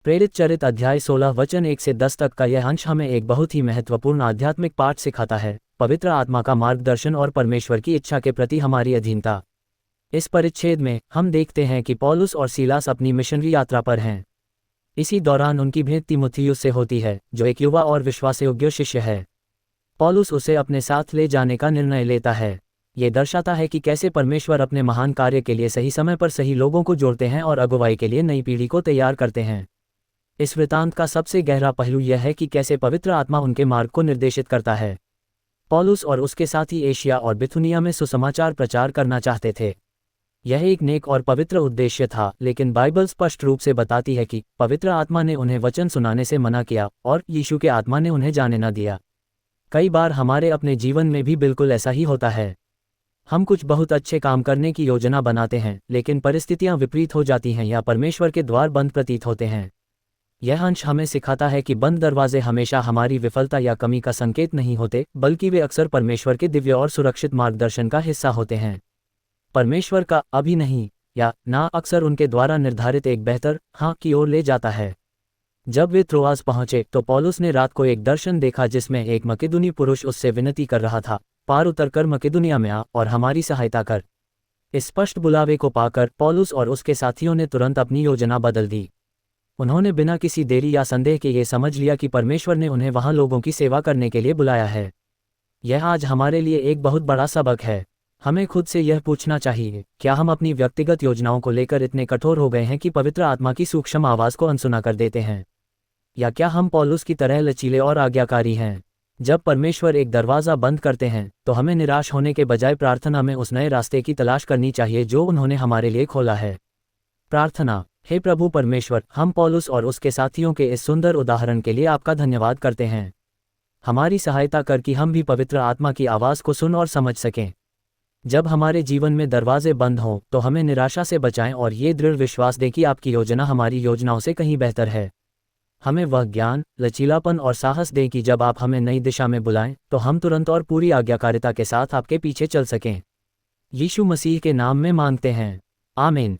प्रेरित चरित अध्याय 16 वचन 1 से 10 तक का यह अंश हमें एक बहुत ही महत्वपूर्ण आध्यात्मिक पाठ सिखाता है, पवित्र आत्मा का मार्गदर्शन और परमेश्वर की इच्छा के प्रति हमारी अधीनता। इस परिच्छेद में हम देखते हैं कि पौलुस और सीलास अपनी मिशनरी यात्रा पर हैं। इसी दौरान उनकी भेंट तीमुथियुस से होती है, जो एक युवा और विश्वासयोग्य शिष्य है। पौलुस उसे अपने साथ ले जाने का निर्णय लेता है। ये दर्शाता है कि कैसे परमेश्वर अपने महान कार्य के लिए सही समय पर सही लोगों को जोड़ते हैं और अगुवाई के लिए नई पीढ़ी को तैयार करते हैं। इस वृतांत का सबसे गहरा पहलू यह है कि कैसे पवित्र आत्मा उनके मार्ग को निर्देशित करता है। पौलुस और उसके साथी एशिया और बिथुनिया में सुसमाचार प्रचार करना चाहते थे। यह एक नेक और पवित्र उद्देश्य था, लेकिन बाइबल स्पष्ट रूप से बताती है कि पवित्र आत्मा ने उन्हें वचन सुनाने से मना किया और यीशु के आत्मा ने उन्हें जाने न दिया। कई बार हमारे अपने जीवन में भी बिल्कुल ऐसा ही होता है। हम कुछ बहुत अच्छे काम करने की योजना बनाते हैं, लेकिन परिस्थितियां विपरीत हो जाती हैं या परमेश्वर के द्वार बंद प्रतीत होते हैं। यह अंश हमें सिखाता है कि बंद दरवाजे हमेशा हमारी विफलता या कमी का संकेत नहीं होते, बल्कि वे अक्सर परमेश्वर के दिव्य और सुरक्षित मार्गदर्शन का हिस्सा होते हैं। परमेश्वर का अभी नहीं या ना अक्सर उनके द्वारा निर्धारित एक बेहतर हाँ की ओर ले जाता है। जब वे त्रोआस पहुंचे तो पौलुस ने रात को एक दर्शन देखा जिसमें एक मकेदुनी पुरुष उससे विनती कर रहा था, पार उतरकर मकेदुनिया में आ और हमारी सहायता कर। इस स्पष्ट बुलावे को पाकर पौलुस और उसके साथियों ने तुरंत अपनी योजना बदल दी। उन्होंने बिना किसी देरी या संदेह के ये समझ लिया कि परमेश्वर ने उन्हें वहां लोगों की सेवा करने के लिए बुलाया है। यह आज हमारे लिए एक बहुत बड़ा सबक है। हमें खुद से यह पूछना चाहिए, क्या हम अपनी व्यक्तिगत योजनाओं को लेकर इतने कठोर हो गए हैं कि पवित्र आत्मा की सूक्ष्म आवाज़ को अनसुना कर देते हैं? या क्या हम पौलुस की तरह लचीले और आज्ञाकारी हैं? जब परमेश्वर एक दरवाज़ा बंद करते हैं तो हमें निराश होने के बजाय प्रार्थना में उस नए रास्ते की तलाश करनी चाहिए जो उन्होंने हमारे लिए खोला है। प्रार्थना। हे प्रभु परमेश्वर, हम पौलुस और उसके साथियों के इस सुंदर उदाहरण के लिए आपका धन्यवाद करते हैं। हमारी सहायता कर कि हम भी पवित्र आत्मा की आवाज़ को सुन और समझ सकें। जब हमारे जीवन में दरवाजे बंद हों तो हमें निराशा से बचाएं और ये दृढ़ विश्वास दें कि आपकी योजना हमारी योजनाओं से कहीं बेहतर है। हमें वह ज्ञान, लचीलापन और साहस दें कि जब आप हमें नई दिशा में बुलाएं तो हम तुरंत और पूरी आज्ञाकारिता के साथ आपके पीछे चल सकें। यीशु मसीह के नाम में मांगते हैं, आमीन।